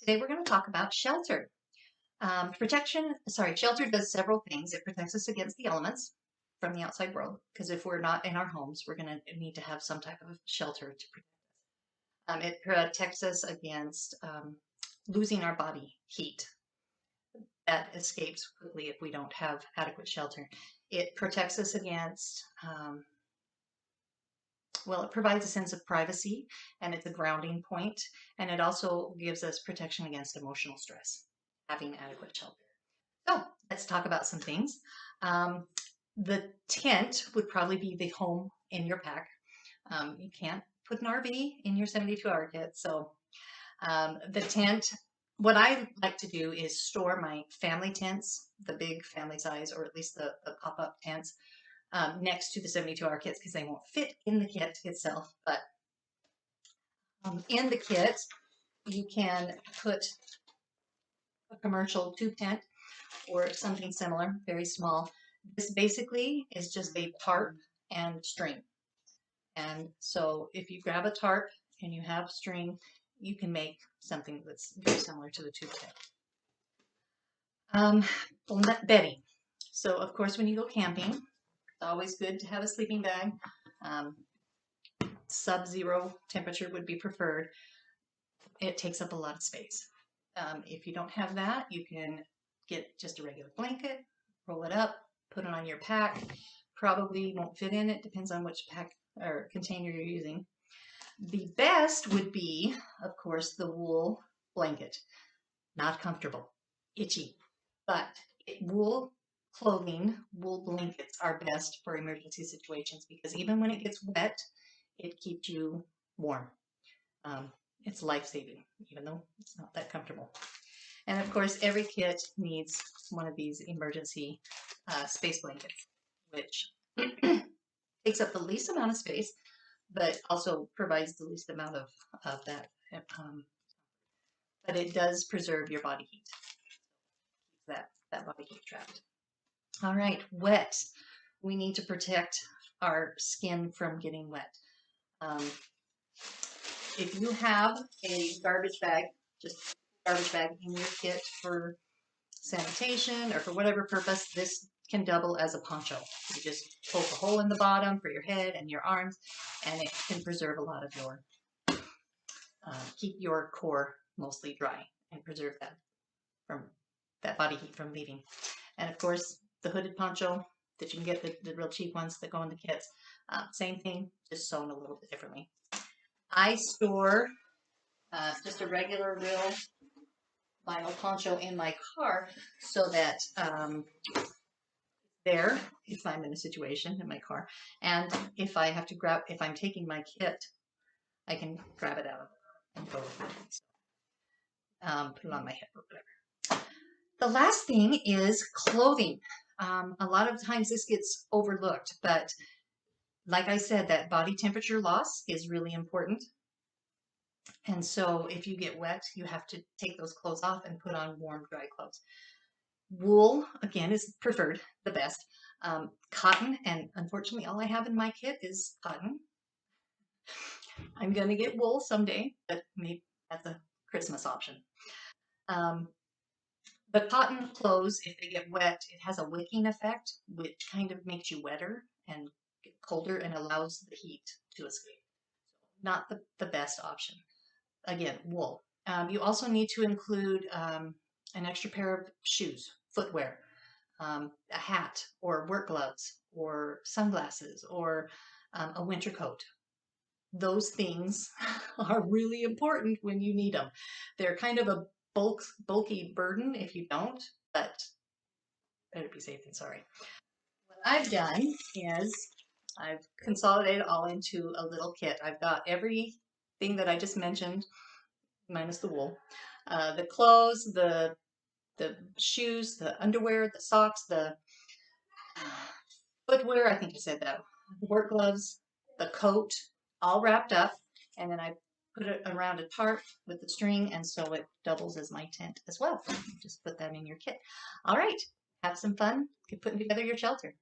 Today we're going to talk about shelter. Shelter does several things. It protects us against the elements from the outside world, because if we're not in our homes, we're going to need to have some type of shelter to protect us. It protects us against losing our body heat that escapes quickly if we don't have adequate shelter. It protects us against it provides a sense of privacy, and it's a grounding point, and it also gives us protection against emotional stress, having adequate shelter. So let's talk about some things. The tent would probably be the home in your pack. You can't put an RV in your 72-hour kit, so the tent, what I like to do is store my family tents, the big family size, or at least the pop-up tents, next to the 72-hour kits, because they won't fit in the kit itself. But in the kit, you can put a commercial tube tent or something similar, very small. This basically is just a tarp and string. And so if you grab a tarp and you have string, you can make something that's very similar to the tube tent. Bedding. So of course, when you go camping, it's always good to have a sleeping bag. Sub-zero temperature would be preferred. It takes up a lot of space. If you don't have that, you can get just a regular blanket, roll it up, put it on your pack. Probably won't fit in it, depends on which pack or container you're using. The best would be, of course, the wool blanket. Not comfortable, itchy, but wool clothing, wool blankets are best for emergency situations, because even when it gets wet, it keeps you warm. It's life-saving, even though it's not that comfortable. And of course, every kit needs one of these emergency space blankets, which takes up the least amount of space, but also provides the least amount of that. But it does preserve your body heat. That body heat trapped. All right, wet. We need to protect our skin from getting wet. If you have a garbage bag, just garbage bag in your kit for sanitation or for whatever purpose, this can double as a poncho. You just poke a hole in the bottom for your head and your arms, and it can preserve a lot of your, keep your core mostly dry and preserve that body heat from leaving. And of course, the hooded poncho that you can get, the real cheap ones that go in the kits, same thing, just sewn a little bit differently. I store just a regular real vinyl poncho in my car, so that there, if I'm in a situation in my car, and if I have to if I'm taking my kit, I can grab it out and go with it. So, put it on my head or whatever. The last thing is clothing. A lot of times this gets overlooked, but like I said, that body temperature loss is really important. And so if you get wet, you have to take those clothes off and put on warm, dry clothes. Wool, again, is preferred, the best. Cotton, and unfortunately all I have in my kit is cotton. I'm going to get wool someday, but maybe that's a Christmas option. But cotton clothes, if they get wet, it has a wicking effect, which kind of makes you wetter and get colder and allows the heat to escape. Not the best option. Again, wool. You also need to include an extra pair of shoes, footwear, a hat, or work gloves, or sunglasses, or a winter coat. Those things are really important when you need them. They're kind of a bulky burden if you don't, but better be safe than sorry. What I've done is I've consolidated all into a little kit. I've got everything that I just mentioned, minus the wool, the clothes, the shoes, the underwear, the socks, the footwear, I think I said that, work gloves, the coat, all wrapped up, and then I put it around a tarp with the string, and so it doubles as my tent as well. Just put that in your kit. All right, have some fun putting together your shelter.